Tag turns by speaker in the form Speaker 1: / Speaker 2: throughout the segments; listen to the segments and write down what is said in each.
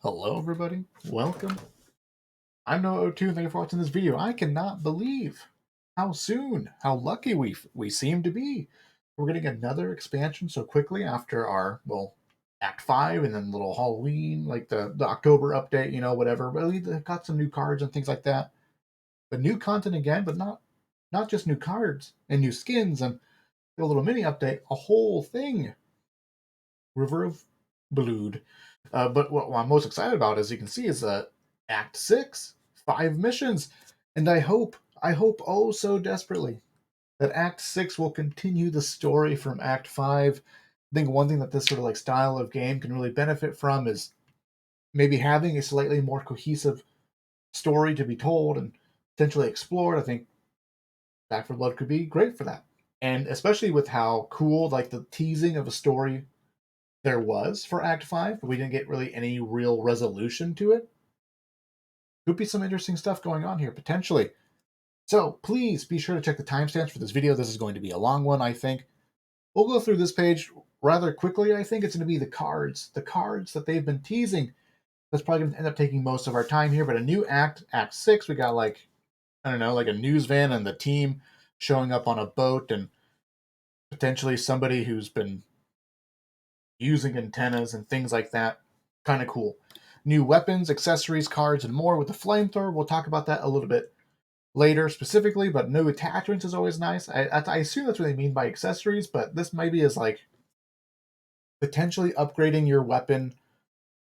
Speaker 1: Hello everybody, welcome. I'm Noah02, thank you for watching this video. I cannot believe how soon, how lucky we seem to be. We're getting another expansion so quickly after our, Act 5 and then little Halloween, like the October update, whatever. But we got some new cards and things like that. But new content again, but not just new cards and new skins and a little mini update, a whole thing. River of Blood. But what I'm most excited about, as you can see, is Act 6, 5 missions, and I hope oh so desperately that Act 6 will continue the story from Act 5. I think one thing that this sort of like style of game can really benefit from is maybe having a slightly more cohesive story to be told and potentially explored. I think Back for Blood could be great for that, and especially with how cool like the teasing of a story there was for Act 5, but we didn't get really any real resolution to it. Could be some interesting stuff going on here, potentially. So please be sure to check the timestamps for this video. This is going to be a long one, I think. We'll go through this page rather quickly. I think it's going to be the cards that they've been teasing. That's probably going to end up taking most of our time here, but a new Act 6, we got like, I don't know, like a news van and the team showing up on a boat and potentially somebody who's been using antennas and things like that. Kind of cool. New weapons, accessories, cards, and more with the flamethrower. We'll talk about that a little bit later specifically, but new attachments is always nice. I assume that's what they mean by accessories, but this maybe is like potentially upgrading your weapon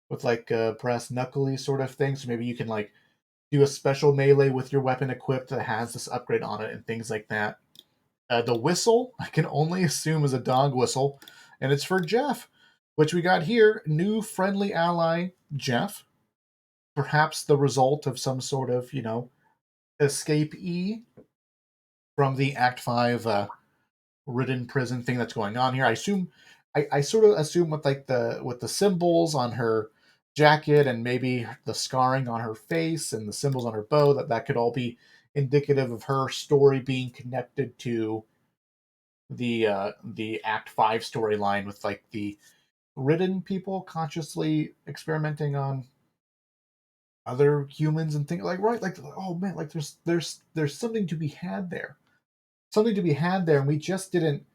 Speaker 1: with like a brass knuckly sort of thing. So maybe you can like do a special melee with your weapon equipped that has this upgrade on it and things like that. The whistle, I can only assume is a dog whistle, and it's for Jeff, which we got here. New friendly ally, Jeff. Perhaps the result of some sort of, escapee from the Act 5 ridden prison thing that's going on here. I sort of assume with the symbols on her jacket and maybe the scarring on her face and the symbols on her bow that could all be indicative of her story being connected to the Act 5 storyline with like the ridden people consciously experimenting on other humans and things like, right, like, oh man, like there's something to be had there, and we just didn't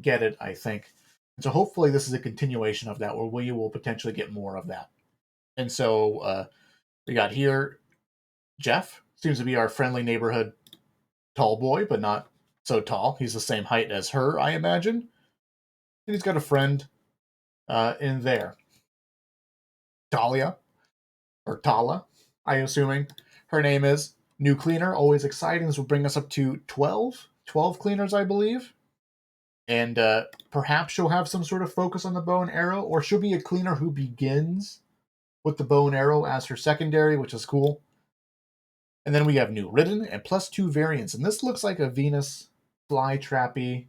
Speaker 1: get it, I think. And so hopefully this is a continuation of that, where we will potentially get more of that. And so we got here Jeff seems to be our friendly neighborhood tall boy, but not so tall. He's the same height as her, I imagine, and he's got a friend in there, Talia, or Tala, I assuming her name is. New cleaner, always exciting. This will bring us up to 12 cleaners, I believe. And perhaps she'll have some sort of focus on the bow and arrow, or she'll be a cleaner who begins with the bow and arrow as her secondary, which is cool. And then we have new ridden and +2 variants. And this looks like a Venus flytrappy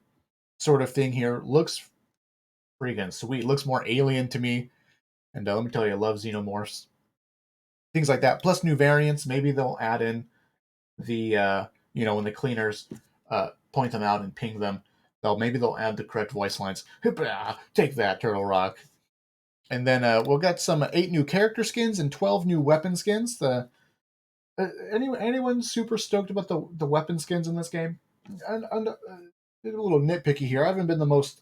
Speaker 1: sort of thing here. Looks freaking sweet. Looks more alien to me. And let me tell you, I love xenomorphs. Things like that. Plus new variants. Maybe they'll add in the when the cleaners point them out and ping them, they'll add the correct voice lines. Take that, Turtle Rock. And then we'll get some 8 new character skins and 12 new weapon skins. The anyone super stoked about the weapon skins in this game? And a little nitpicky here. I haven't been the most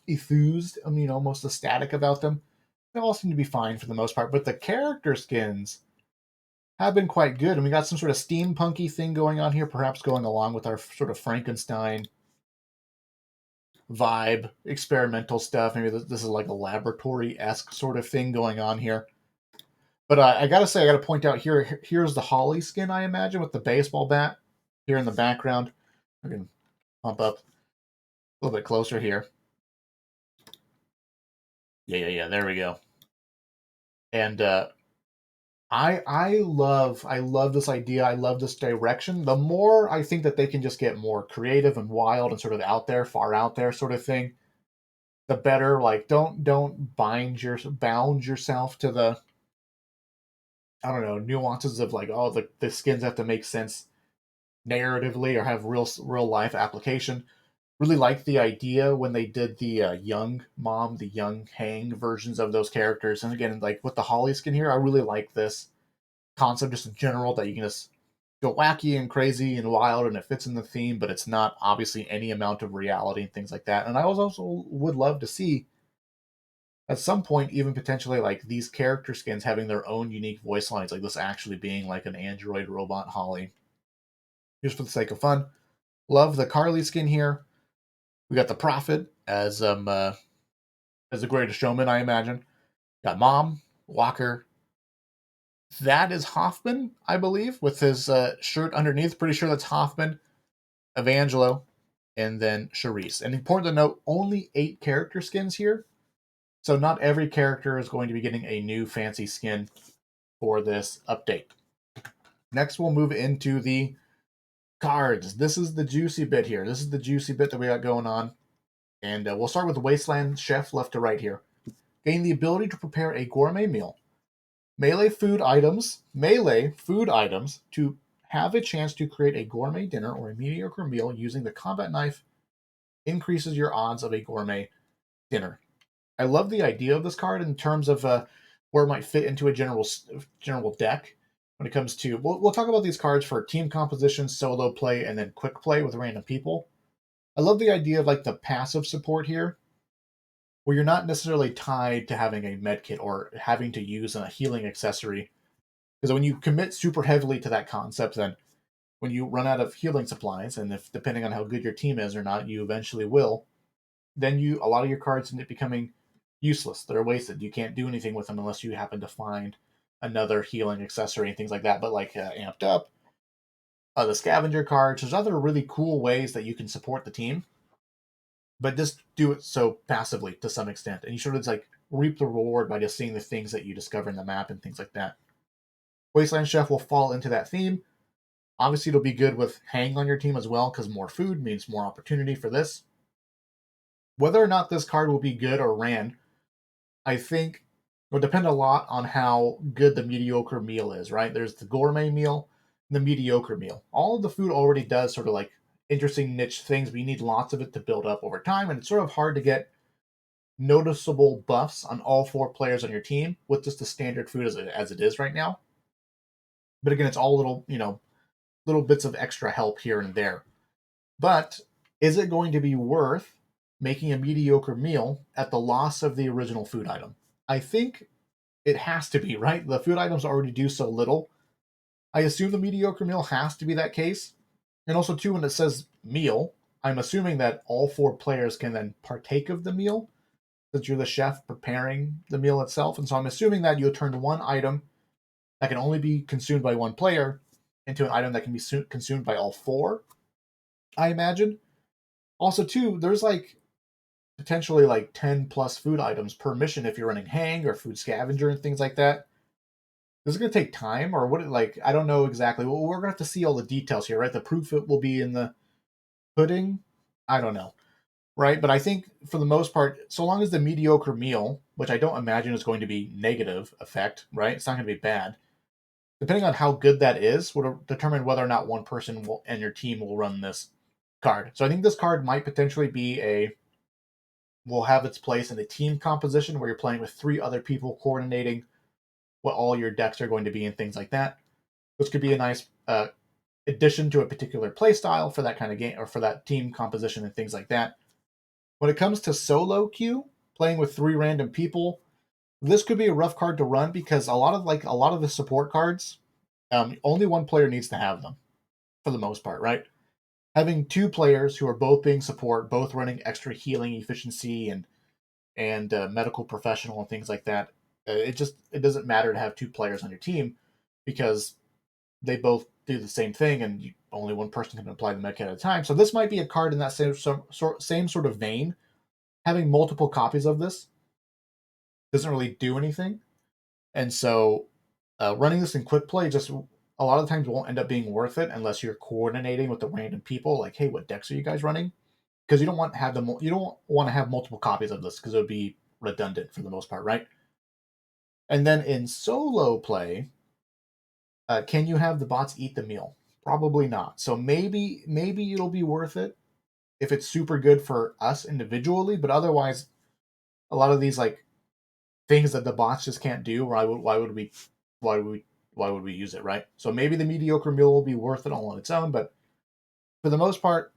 Speaker 1: enthused, most ecstatic about them. They all seem to be fine for the most part, but the character skins have been quite good, and we got some sort of steampunky thing going on here, perhaps going along with our sort of Frankenstein vibe, experimental stuff. Maybe this is like a laboratory-esque sort of thing going on here. But I gotta point out here. Here's the Holly skin, I imagine, with the baseball bat here in the background. I can pump up a little bit closer here. Yeah. There we go. And I love this idea. I love this direction. The more I think that they can just get more creative and wild and sort of out there, far out there sort of thing, the better. Like don't bound yourself to the, I don't know, nuances of like, oh, the skins have to make sense narratively or have real life application. Really liked the idea when they did the young mom, the young Hang versions of those characters. And again, like with the Holly skin here, I really like this concept just in general that you can just go wacky and crazy and wild and it fits in the theme, but it's not obviously any amount of reality and things like that. And I also would love to see at some point even potentially like these character skins having their own unique voice lines, like this actually being like an android robot Holly, just for the sake of fun. Love the Carly skin here. We got the Prophet as the greatest showman, I imagine. Got Mom, Walker. That is Hoffman, I believe, with his shirt underneath. Pretty sure that's Hoffman, Evangelo, and then Charisse. And important to note, only 8 character skins here. So not every character is going to be getting a new fancy skin for this update. Next, we'll move into the cards. This is the juicy bit here. This is the juicy bit that we got going on. And we'll start with the Wasteland Chef left to right here. Gain the ability to prepare a gourmet meal. Melee food items to have a chance to create a gourmet dinner or a mediocre meal using the combat knife increases your odds of a gourmet dinner. I love the idea of this card in terms of where it might fit into a general deck. When it comes to, we'll talk about these cards for team composition, solo play, and then quick play with random people. I love the idea of like the passive support here, where you're not necessarily tied to having a med kit or having to use a healing accessory. Because when you commit super heavily to that concept, then when you run out of healing supplies, and if depending on how good your team is or not, you eventually will, then a lot of your cards end up becoming useless. They're wasted. You can't do anything with them unless you happen to find another healing accessory and things like that. But like Amped Up, the scavenger cards, there's other really cool ways that you can support the team, but just do it so passively to some extent, and you sort of like reap the reward by just seeing the things that you discover in the map and things like that. Wasteland Chef will fall into that theme. Obviously, it'll be good with Hang on your team as well, because more food means more opportunity for this. Whether or not this card will be good or ran, I think will depend a lot on how good the mediocre meal is, right? There's the gourmet meal and the mediocre meal. All of the food already does sort of like interesting niche things, but you need lots of it to build up over time, and it's sort of hard to get noticeable buffs on all 4 players on your team with just the standard food as it is right now. But again, it's all little bits of extra help here and there. But is it going to be worth making a mediocre meal at the loss of the original food item? I think it has to be, right? The food items already do so little. I assume the mediocre meal has to be that case. And also, too, when it says meal, I'm assuming that all 4 players can then partake of the meal since you're the chef preparing the meal itself. And so I'm assuming that you'll turn one item that can only be consumed by 1 player into an item that can be consumed by all 4, I imagine. Also, too, there's like potentially like 10 plus food items per mission if you're running Hang or Food Scavenger and things like that. This is going to take time, or what? Like, I don't know exactly. Well, we're going to have to see all the details here, right? The proof it will be in the pudding. I don't know, right? But I think for the most part, so long as the mediocre meal, which I don't imagine is going to be negative effect, right? It's not going to be bad. Depending on how good that is, will determine whether or not one person and your team will run this card. So I think this card might potentially will have its place in a team composition where you're playing with 3 other people coordinating what all your decks are going to be and things like that. This could be a nice addition to a particular play style for that kind of game or for that team composition and things like that. When it comes to solo queue, playing with 3 random people, this could be a rough card to run because a lot of the support cards, only one player needs to have them for the most part, right? Having 2 players who are both being support, both running extra healing efficiency and medical professional and things like that, it doesn't matter to have 2 players on your team because they both do the same thing, and only one person can apply the mech at a time. So this might be a card in that same sort of vein. Having multiple copies of this doesn't really do anything, and so running this in quick play just a lot of times won't end up being worth it unless you're coordinating with the random people. Like, hey, what decks are you guys running? Because you don't want to have multiple copies of this because it would be redundant for the most part, right? And then in solo play, can you have the bots eat the meal? Probably not. So maybe it'll be worth it if it's super good for us individually, but otherwise, a lot of these like things that the bots just can't do. Why would we why would we use it, right? So maybe the mediocre mule will be worth it all on its own, but for the most part,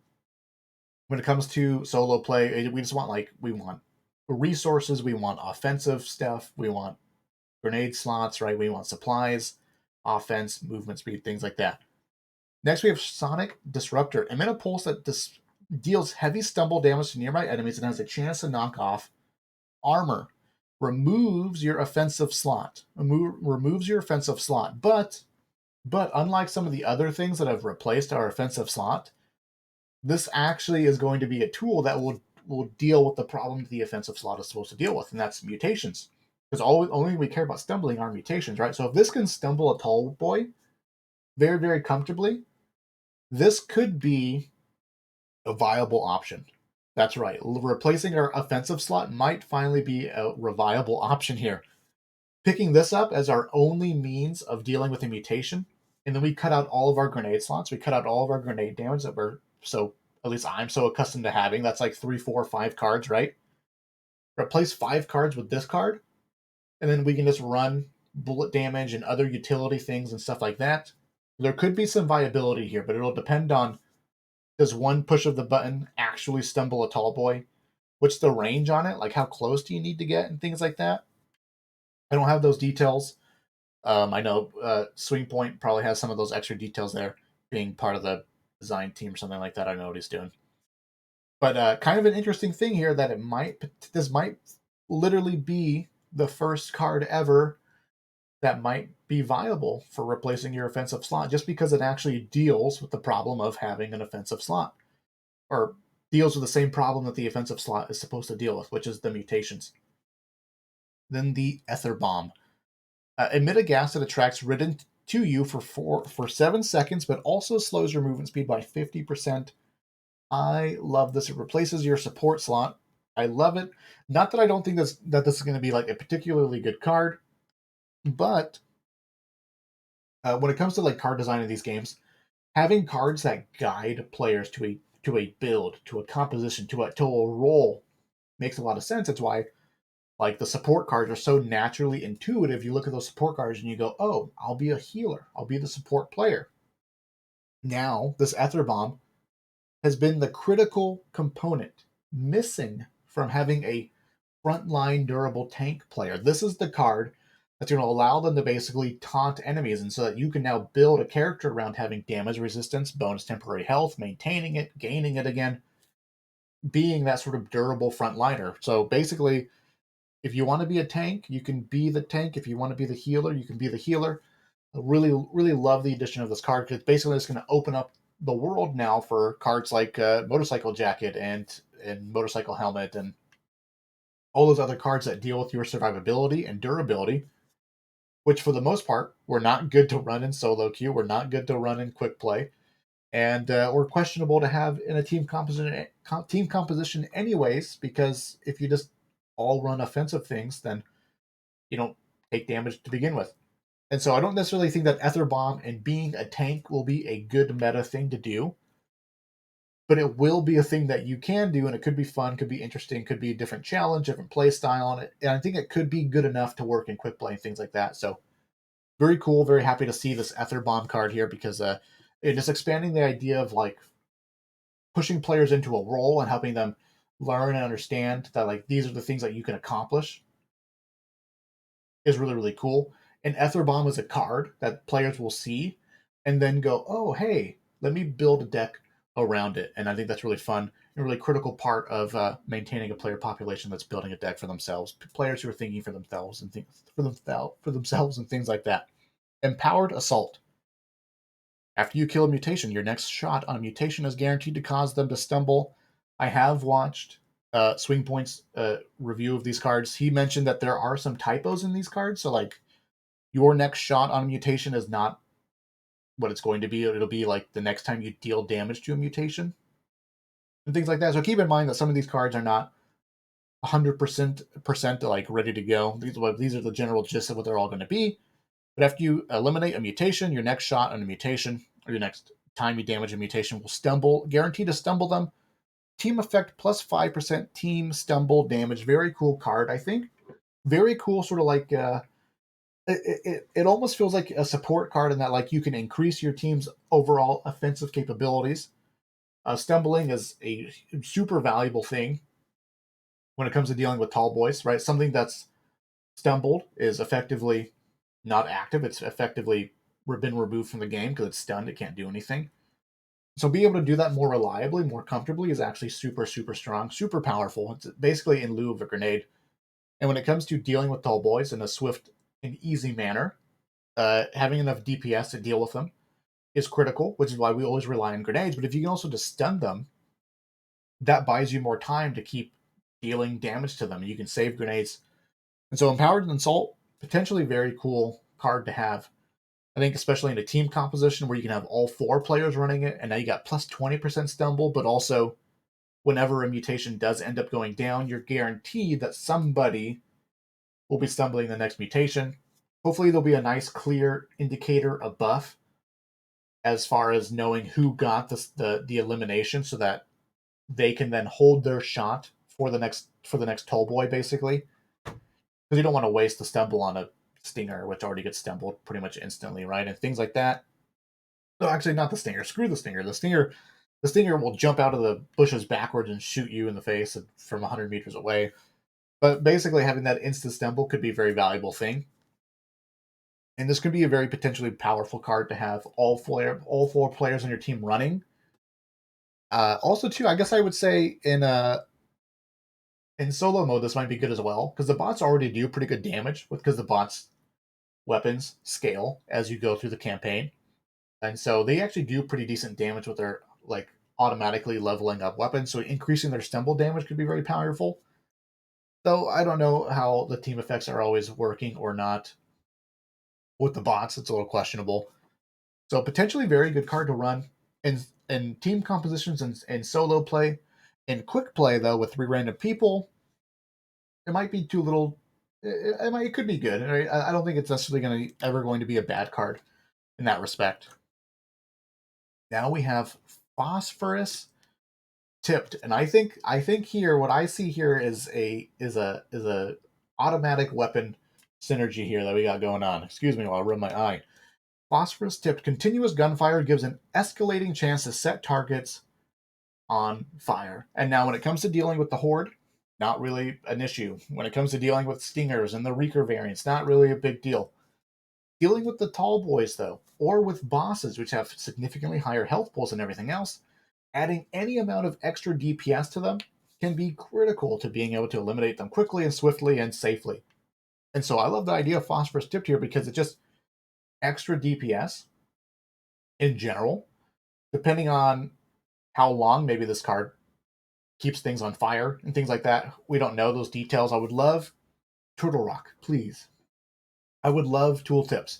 Speaker 1: when it comes to solo play, we just want we want resources, we want offensive stuff, we want grenade slots, right? We want supplies, offense, movement speed, things like that. Next, we have Sonic Disruptor. Emit a pulse that deals heavy stumble damage to nearby enemies and has a chance to knock off armor. Removes your offensive slot. Removes your offensive slot. But unlike some of the other things that have replaced our offensive slot, this actually is going to be a tool that will deal with the problem the offensive slot is supposed to deal with, and that's mutations. Because only we care about stumbling are mutations, right? So if this can stumble a tall boy very, very comfortably, this could be a viable option. That's right. Replacing our offensive slot might finally be a viable option here. Picking this up as our only means of dealing with a mutation, and then we cut out all of our grenade slots. We cut out all of our grenade damage that we're so, at least I'm so accustomed to having. That's like 3, 4, 5 cards, right? Replace 5 cards with this card, and then we can just run bullet damage and other utility things and stuff like that. There could be some viability here, but it'll depend on, does one push of the button actually stumble a tall boy? What's the range on it? Like how close do you need to get and things like that? I don't have those details. I know Swing Point probably has some of those extra details there, being part of the design team or something like that. I know what he's doing. But kind of an interesting thing here that this might literally be the first card ever that might be viable for replacing your offensive slot, just because it actually deals with the problem of having an offensive slot, or deals with the same problem that the offensive slot is supposed to deal with, which is the mutations. Then the Ether Bomb. Emit a gas that attracts ridden to you for 7 seconds, but also slows your movement speed by 50%. I love this. It replaces your support slot. I love it. Not that I don't think that this is going to be like a particularly good card, but when it comes to like card design in these games, having cards that guide players to a build, to a composition, to a role makes a lot of sense. It's why like the support cards are so naturally intuitive. You look at those support cards and you go, "Oh, I'll be a healer. I'll be the support player." Now, this Ether Bomb has been the critical component missing from having a frontline durable tank player. This is the card that's going to allow them to basically taunt enemies, and so that you can now build a character around having damage resistance, bonus temporary health, maintaining it, gaining it again, being that sort of durable frontliner. So basically, if you want to be a tank, you can be the tank. If you want to be the healer, you can be the healer. I really, really love the addition of this card because basically it's going to open up the world now for cards like Motorcycle Jacket and Motorcycle Helmet and all those other cards that deal with your survivability and durability, which for the most part were not good to run in solo queue, were not good to run in quick play, and were questionable to have in a team composition anyways. Because if you just all run offensive things, then you don't take damage to begin with. And so I don't necessarily think that Ether Bomb and being a tank will be a good meta thing to do, but it will be a thing that you can do, and it could be fun, could be interesting, could be a different challenge, different play style on it. And I think it could be good enough to work in quick play and things like that. So very cool, very happy to see this Ether Bomb card here because it is expanding the idea of like pushing players into a role and helping them learn and understand that like these are the things that you can accomplish is really, really cool. And Ether Bomb is a card that players will see and then go, oh, hey, let me build a deck around it. And I think that's really fun and really critical part of maintaining a player population that's building a deck for themselves. Players who are thinking for themselves and things for themselves and things like that. Empowered Assault. After you kill a mutation, your next shot on a mutation is guaranteed to cause them to stumble. I have watched Swing Point's review of these cards. He mentioned that there are some typos in these cards. So, like, your next shot on a mutation is not what it's going to be. It'll be like the next time you deal damage to a mutation and things like that. So keep in mind that some of these cards are not 100% like ready to go. These are the general gist of what they're all going to be. But after you eliminate a mutation, your next shot on a mutation, or your next time you damage a mutation will guaranteed to stumble them. Team effect plus 5% team stumble damage. Very cool card, I think. Very cool, sort of like it almost feels like a support card in that like you can increase your team's overall offensive capabilities. Stumbling is a super valuable thing when it comes to dealing with tall boys, right? Something that's stumbled is effectively not active. It's effectively been removed from the game because it's stunned. It can't do anything. So being able to do that more reliably, more comfortably is actually super, super strong, super powerful. It's basically in lieu of a grenade. And when it comes to dealing with tall boys in a swift and easy manner, having enough DPS to deal with them is critical, which is why we always rely on grenades. But if you can also just stun them, that buys you more time to keep dealing damage to them. You can save grenades. And so Empowered Assault, potentially very cool card to have. I think especially in a team composition where you can have all 4 players running it, and now you got plus 20% stumble, but also whenever a mutation does end up going down, you're guaranteed that somebody will be stumbling the next mutation. Hopefully there'll be a nice clear indicator, a buff, as far as knowing who got the elimination so that they can then hold their shot for the next tall boy, basically. Because you don't want to waste the stumble on a stinger, which already gets stumbled pretty much instantly, right? And things like that. No, actually, not the stinger. Screw the stinger. The stinger will jump out of the bushes backwards and shoot you in the face from 100 meters away. But basically, having that instant stumble could be a very valuable thing. And this could be a very potentially powerful card to have all 4 players on your team running. Also, too, I guess I would say in solo mode, this might be good as well because the bots already do pretty good damage because the bots' weapons scale as you go through the campaign, and so they actually do pretty decent damage with their like automatically leveling up weapons. So increasing their stumble damage could be very powerful. Though I don't know how the team effects are always working or not with the bots. It's a little questionable. So potentially very good card to run in team compositions and solo play. In quick play though, with 3 random people, it might be too little. It could be good. I don't think it's necessarily ever going to be a bad card in that respect. Now we have Phosphorous Tipped, and I think here what I see here is a automatic weapon synergy here that we got going on. Excuse me while I rub my eye. Phosphorous Tipped continuous gunfire gives an escalating chance to set targets on fire. And now when it comes to dealing with the Horde, not really an issue. When it comes to dealing with Stingers and the Reeker variants, not really a big deal. Dealing with the tall boys, though, or with bosses, which have significantly higher health pools and everything else, adding any amount of extra DPS to them can be critical to being able to eliminate them quickly and swiftly and safely. And so I love the idea of Phosphorous Tipped here because it's just extra DPS in general, depending on how long maybe this card keeps things on fire and things like that. We don't know those details. I would love Turtle Rock, please. I would love tooltips.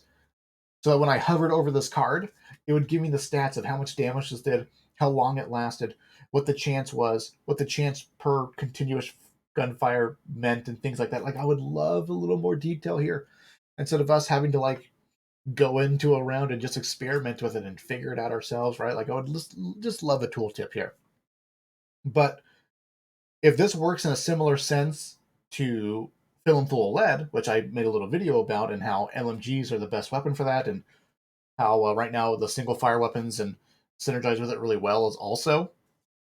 Speaker 1: So that when I hovered over this card, it would give me the stats of how much damage this did, how long it lasted, what the chance was, what the chance per continuous gunfire meant, and things like that. Like, I would love a little more detail here instead of us having to like go into a round and just experiment with it and figure it out ourselves, right? Like, I would just love a tooltip here. But if this works in a similar sense to Film Full of Lead, which I made a little video about, and how LMGs are the best weapon for that, and how right now the single fire weapons and synergize with it really well is also.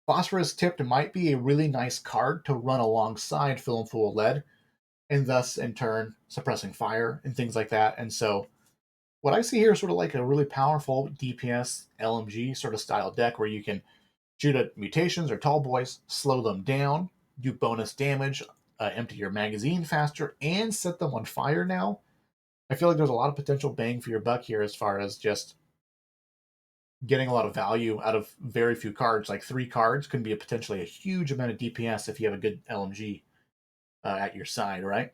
Speaker 1: Phosphorous Tipped might be a really nice card to run alongside Film Full of Lead, and thus in turn suppressing fire and things like that. And so what I see here is sort of like a really powerful DPS LMG sort of style deck where you can shoot at mutations or tall boys, slow them down, do bonus damage, empty your magazine faster, and set them on fire now. I feel like there's a lot of potential bang for your buck here as far as just getting a lot of value out of very few cards. Like 3 cards can be potentially a huge amount of DPS if you have a good LMG at your side, right?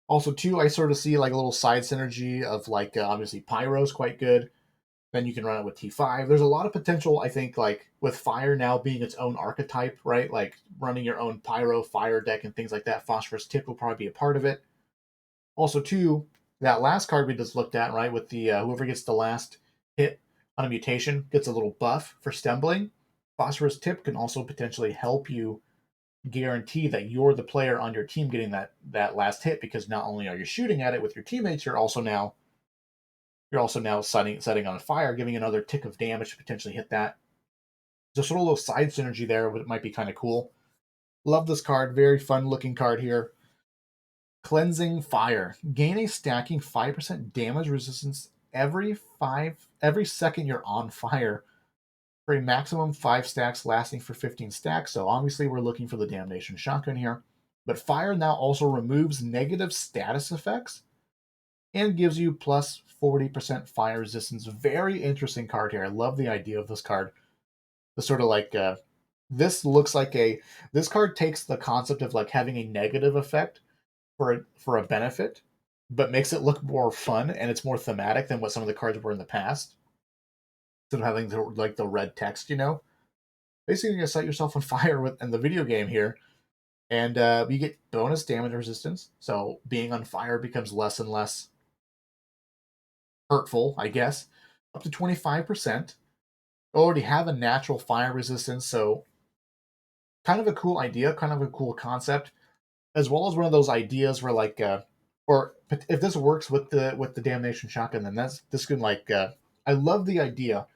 Speaker 1: Also, too, I sort of see like a little side synergy of like obviously Pyro's quite good. Then you can run it with T5. There's a lot of potential, I think, like with Fire now being its own archetype, right? Like running your own Pyro Fire deck and things like that. Phosphorous Tip will probably be a part of it. Also, too, that last card we just looked at, right, with the whoever gets the last hit on a mutation gets a little buff for stumbling. Phosphorous Tip can also potentially help you guarantee that you're the player on your team getting that last hit, because not only are you shooting at it with your teammates, you're also now setting on fire, giving another tick of damage to potentially hit that. Just sort of a little side synergy there, but it might be kind of cool. Love this card. Very fun looking card here. Cleansing Fire. Gain a stacking 5% damage resistance every second you're on fire for a maximum 5 stacks lasting for 15 stacks. So obviously we're looking for the Damnation Shotgun here. But fire now also removes negative status effects and gives you plus 40% fire resistance. Very interesting card here. I love the idea of this card. The sort of like this looks like this card takes the concept of like having a negative effect for a benefit, but makes it look more fun, and it's more thematic than what some of the cards were in the past. Instead of having the red text, basically you set yourself on fire in the video game here, and you get bonus damage resistance. So being on fire becomes less and less hurtful, I guess. Up to 25%. Already have a natural fire resistance, so kind of a cool idea, kind of a cool concept, as well as one of those ideas where like or if this works with the Damnation Shotgun, then this can like I love the idea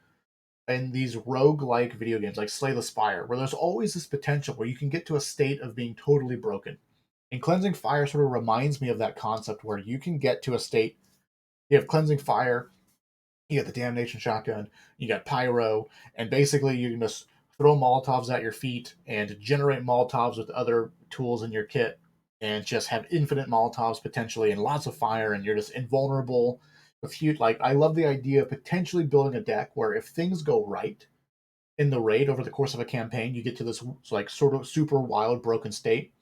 Speaker 1: in these rogue-like video games like Slay the Spire, where there's always this potential where you can get to a state of being totally broken. And Cleansing Fire sort of reminds me of that concept where you can get to a state, you have Cleansing Fire, you got the Damnation Shotgun, you got Pyro, and basically you can just throw Molotovs at your feet and generate Molotovs with other tools in your kit, and just have infinite Molotovs potentially and lots of fire, and you're just invulnerable. With huge, like I love the idea of potentially building a deck where if things go right in the raid over the course of a campaign, you get to this like sort of super wild broken state.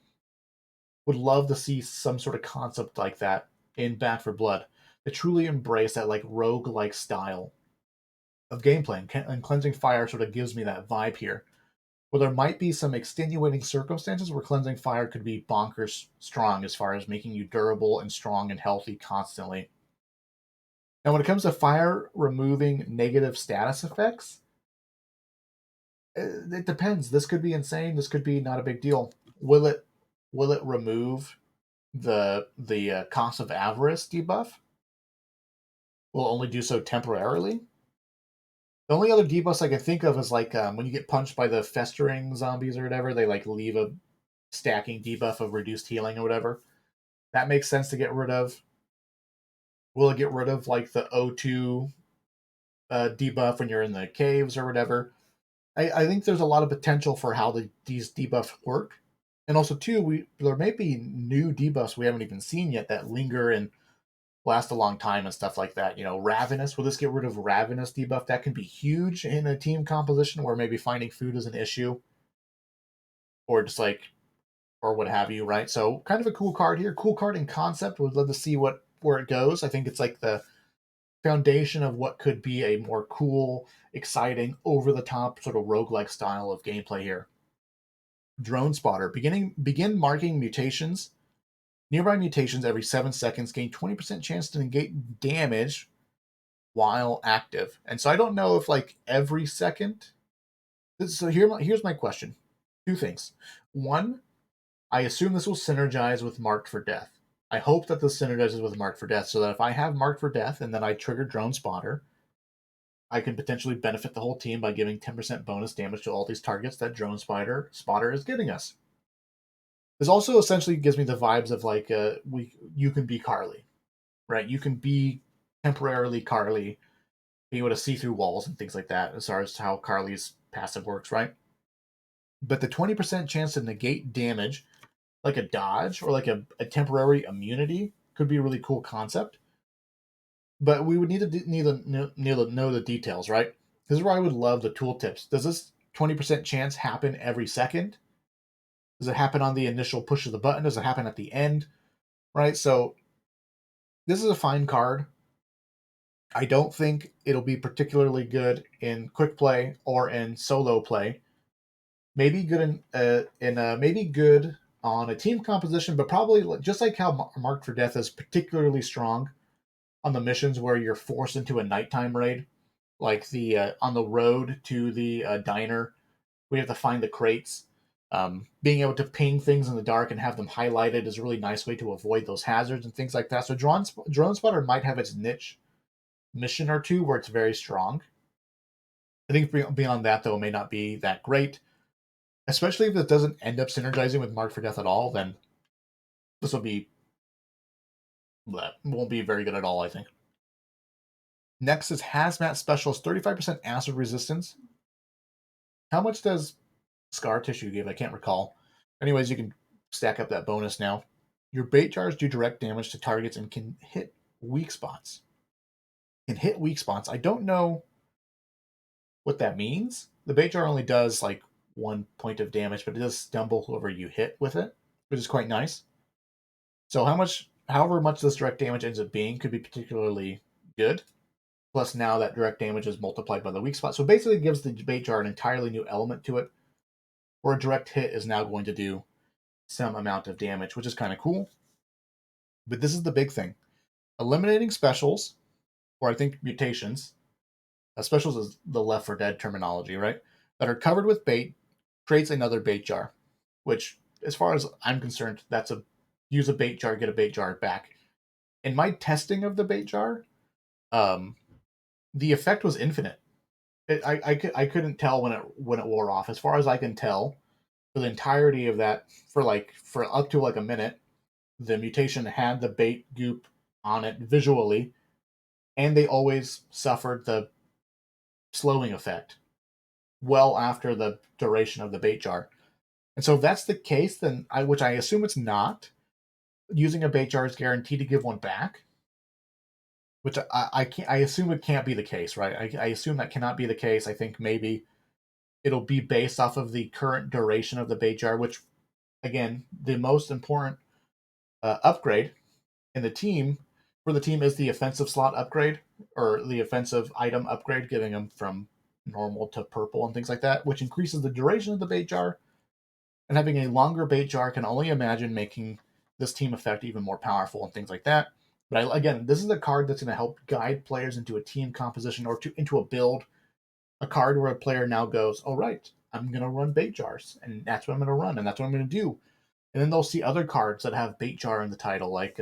Speaker 1: Would love to see some sort of concept like that in Back for Blood to truly embrace that like rogue like style of gameplay. And Cleansing Fire sort of gives me that vibe here, where there might be some extenuating circumstances where Cleansing Fire could be bonkers strong as far as making you durable and strong and healthy constantly. Now, when it comes to fire removing negative status effects, it depends. This could be insane. This could be not a big deal. Will it remove the cost of avarice debuff? Will only do so temporarily. The only other debuffs I can think of is like when you get punched by the festering zombies or whatever, they like leave a stacking debuff of reduced healing or whatever. That makes sense to get rid of. Will it get rid of like the O2 debuff when you're in the caves or whatever? I think there's a lot of potential for how these debuffs work. And also, too, there may be new debuffs we haven't even seen yet that linger and last a long time and stuff like that. Ravenous. Will this get rid of Ravenous debuff? That can be huge in a team composition where maybe finding food is an issue, or just like, or what have you, right? So, kind of a cool card here. Cool card in concept. Would love to see where it goes. I think it's like the foundation of what could be a more cool, exciting, over the top sort of roguelike style of gameplay here. Drone Spotter. Begin marking mutations. Nearby mutations every 7 seconds gain 20% chance to negate damage while active. And so I don't know if like every second. So here's my question. Two things. One, I assume this will synergize with Marked for Death. I hope that this synergizes with Marked for Death so that if I have Marked for Death and then I trigger Drone Spotter, I can potentially benefit the whole team by giving 10% bonus damage to all these targets that Drone Spotter is giving us. This also essentially gives me the vibes of like you can be Carly, right? You can be temporarily Carly, being able to see through walls and things like that, as far as how Carly's passive works, right? But the 20% chance to negate damage, like a dodge or like a temporary immunity, could be a really cool concept. But we would need to know the details, right? This is where I would love the tooltips. Does this 20% chance happen every second? Does it happen on the initial push of the button? Does it happen at the end? Right? So this is a fine card. I don't think it'll be particularly good in quick play or in solo play. Maybe good maybe good on a team composition, but probably just like how Marked for Death is particularly strong on the missions where you're forced into a nighttime raid, like the on the road to the diner We have to find the crates. Being able to ping things in the dark and have them highlighted is a really nice way to avoid those hazards and things like that. So drone spotter might have its niche mission or two where it's very strong. I think beyond that, though, it may not be that great. Especially if it doesn't end up synergizing with Mark for Death at all, then this will be won't be very good at all, I think. Next is Hazmat Specialist, 35% acid resistance. How much does scar tissue give? I can't recall. Anyways, you can stack up that bonus now. Your bait jars do direct damage to targets and can hit weak spots. I don't know what that means. The bait jar only does like 1 point of damage, but it does stumble whoever you hit with it, which is quite nice. So however much this direct damage ends up being could be particularly good. Plus now that direct damage is multiplied by the weak spot. So basically it gives the bait jar an entirely new element to it, where a direct hit is now going to do some amount of damage, which is kind of cool. But this is the big thing. Eliminating specials, or I think mutations, specials is the Left 4 Dead terminology, right? That are covered with bait, creates another bait jar, which, as far as I'm concerned, that's a use a bait jar, get a bait jar back. In my testing of the bait jar, the effect was infinite. I couldn't tell when it wore off. As far as I can tell, for the entirety of that, for up to like a minute, the mutation had the bait goop on it visually, and they always suffered the slowing effect well after the duration of the bait jar. And so if that's the case, then which I assume it's not, using a bait jar is guaranteed to give one back. Which I can't. I assume it can't be the case, right? I assume that cannot be the case. I think maybe it'll be based off of the current duration of the bait jar, which, again, the most important upgrade in the team is the offensive slot upgrade, or the offensive item upgrade, giving them from normal to purple and things like that, which increases the duration of the bait jar. And having a longer bait jar can only imagine making this team effect even more powerful and things like that. But again, this is a card that's going to help guide players into a team composition or into a build. A card where a player now goes, "Oh right, I'm going to run bait jars, and that's what I'm going to run, and that's what I'm going to do." And then they'll see other cards that have bait jar in the title, like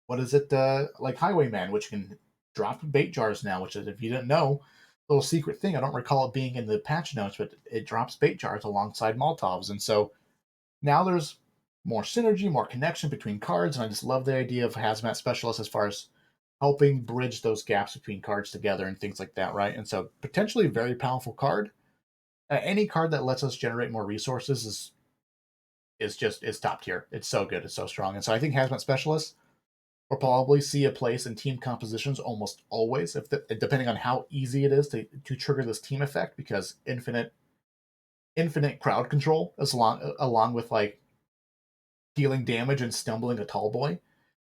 Speaker 1: what is it? Like Highwayman, which can drop bait jars now. Which is, if you didn't know, a little secret thing. I don't recall it being in the patch notes, but it drops bait jars alongside Molotovs, and so now there's more synergy, more connection between cards, and I just love the idea of Hazmat Specialist as far as helping bridge those gaps between cards together and things like that, right? And so potentially a very powerful card. Any card that lets us generate more resources is top tier. It's so good, it's so strong, and so I think Hazmat Specialist will probably see a place in team compositions almost always, depending on how easy it is to trigger this team effect, because infinite crowd control, along with like dealing damage and stumbling a tall boy.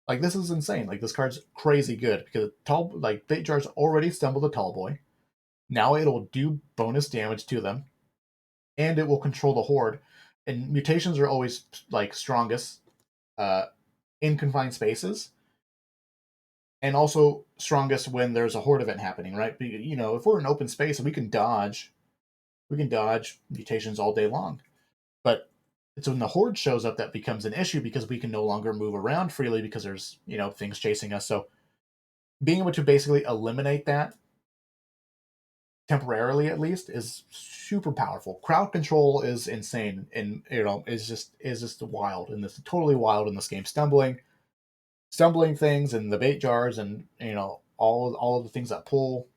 Speaker 1: Like, this is insane. Like, this card's crazy good because bait jars already stumbled a tall boy. Now it'll do bonus damage to them, and it will control the horde. And mutations are always like strongest in confined spaces, and also strongest when there's a horde event happening, right? But, if we're in open space, we can dodge mutations all day long. But it's when the horde shows up that becomes an issue, because we can no longer move around freely because there's things chasing us. So being able to basically eliminate that temporarily, at least, is super powerful. Crowd control is insane, and is just wild in this, totally wild in this game. Stumbling things and the bait jars, and all of the things that pull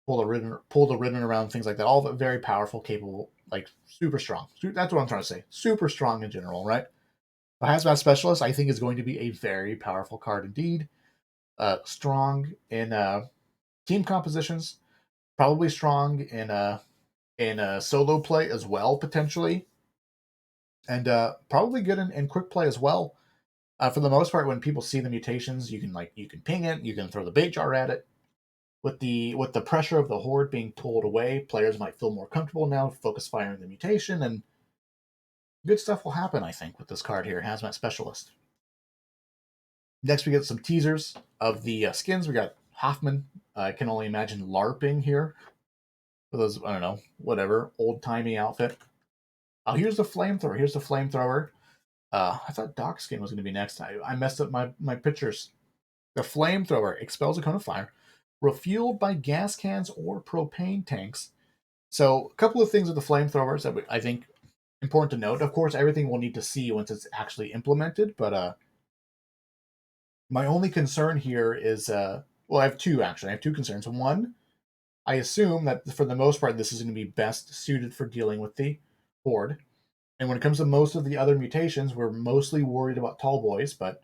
Speaker 1: the ribbon around, things like that. All of it very powerful, capable, like super strong. That's what I'm trying to say. Super strong in general, right? The Hazmat Specialist, I think, is going to be a very powerful card indeed. Strong in team compositions, probably strong in solo play as well, potentially, and probably good in quick play as well. For the most part, when people see the mutations, you can ping it, you can throw the bait jar at it. With the pressure of the horde being pulled away, players might feel more comfortable now, focus firing the mutation, and good stuff will happen, I think, with this card here, Hazmat Specialist. Next, we get some teasers of the skins. We got Hoffman. I can only imagine LARPing here with his, I don't know, whatever, old-timey outfit. Oh, here's the flamethrower. Here's the flamethrower. I thought Doc Skin was going to be next. I messed up my pictures. The flamethrower expels a cone of fire, refueled by gas cans or propane tanks. So, a couple of things with the flamethrowers that I think important to note. Of course, everything we'll need to see once it's actually implemented, but my only concern here is, well, I have two actually. I have two concerns. One, I assume that for the most part, this is going to be best suited for dealing with the horde. And when it comes to most of the other mutations, we're mostly worried about tall boys, but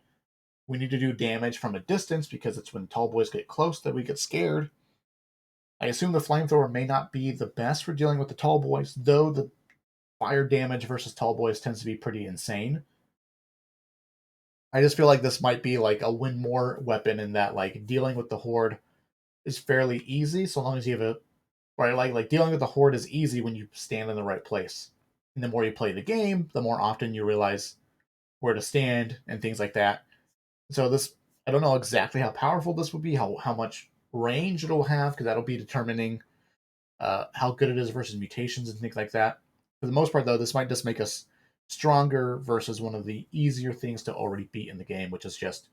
Speaker 1: we need to do damage from a distance because it's when tall boys get close that we get scared. I assume the flamethrower may not be the best for dealing with the tall boys, though the fire damage versus tall boys tends to be pretty insane. I just feel like this might be like a win more weapon in that like dealing with the horde is fairly easy so long as you have a right like dealing with the horde is easy when you stand in the right place. And the more you play the game, the more often you realize where to stand and things like that. So this I don't know exactly how powerful this will be, how much range it'll have, because that'll be determining how good it is versus mutations and things like that. For the most part, though, this might just make us stronger versus one of the easier things to already beat in the game, which is just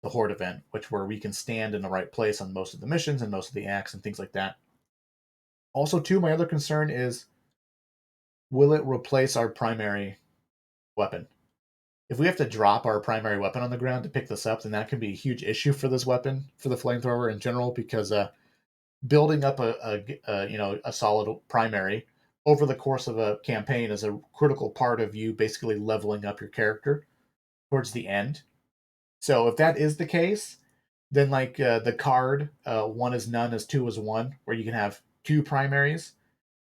Speaker 1: the horde event, which where we can stand in the right place on most of the missions and most of the acts and things like that. Also, too, my other concern is will it replace our primary weapon? If we have to drop our primary weapon on the ground to pick this up, then that can be a huge issue for this weapon, for the flamethrower in general, because building up a solid primary over the course of a campaign is a critical part of you basically leveling up your character towards the end. So if that is the case, then like the card one is none is two is one, where you can have two primaries.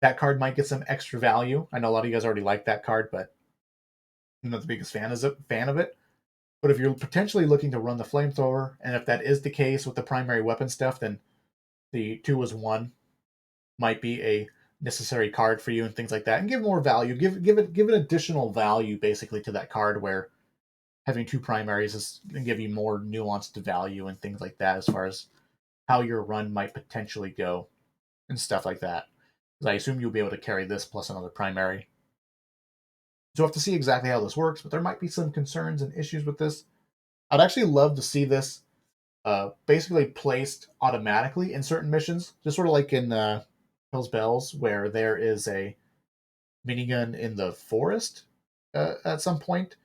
Speaker 1: That card might get some extra value. I know a lot of you guys already like that card, but I'm not the biggest fan of it. But if you're potentially looking to run the flamethrower, and if that is the case with the primary weapon stuff, then the two is one might be a necessary card for you and things like that, and give more value. Give it additional value basically to that card, where having two primaries is going to give you more nuanced value and things like that as far as how your run might potentially go and stuff like that. Because I assume you'll be able to carry this plus another primary. So we'll have to see exactly how this works, but there might be some concerns and issues with this. I'd actually love to see this basically placed automatically in certain missions, just sort of like in Hell's Bells, where there is a minigun in the forest at some point.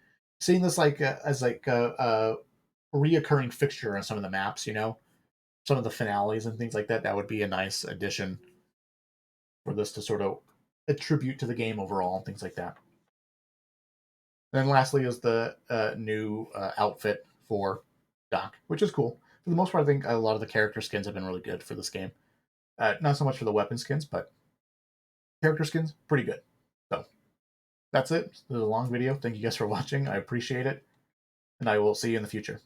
Speaker 1: Seeing this like as like a reoccurring fixture on some of the maps, some of the finales and things like that. That would be a nice addition for this to sort of attribute to the game overall and things like that. And then lastly is the new outfit for Doc, which is cool. For the most part, I think a lot of the character skins have been really good for this game. Not so much for the weapon skins, but character skins, pretty good. So that's it. This is a long video. Thank you guys for watching. I appreciate it. And I will see you in the future.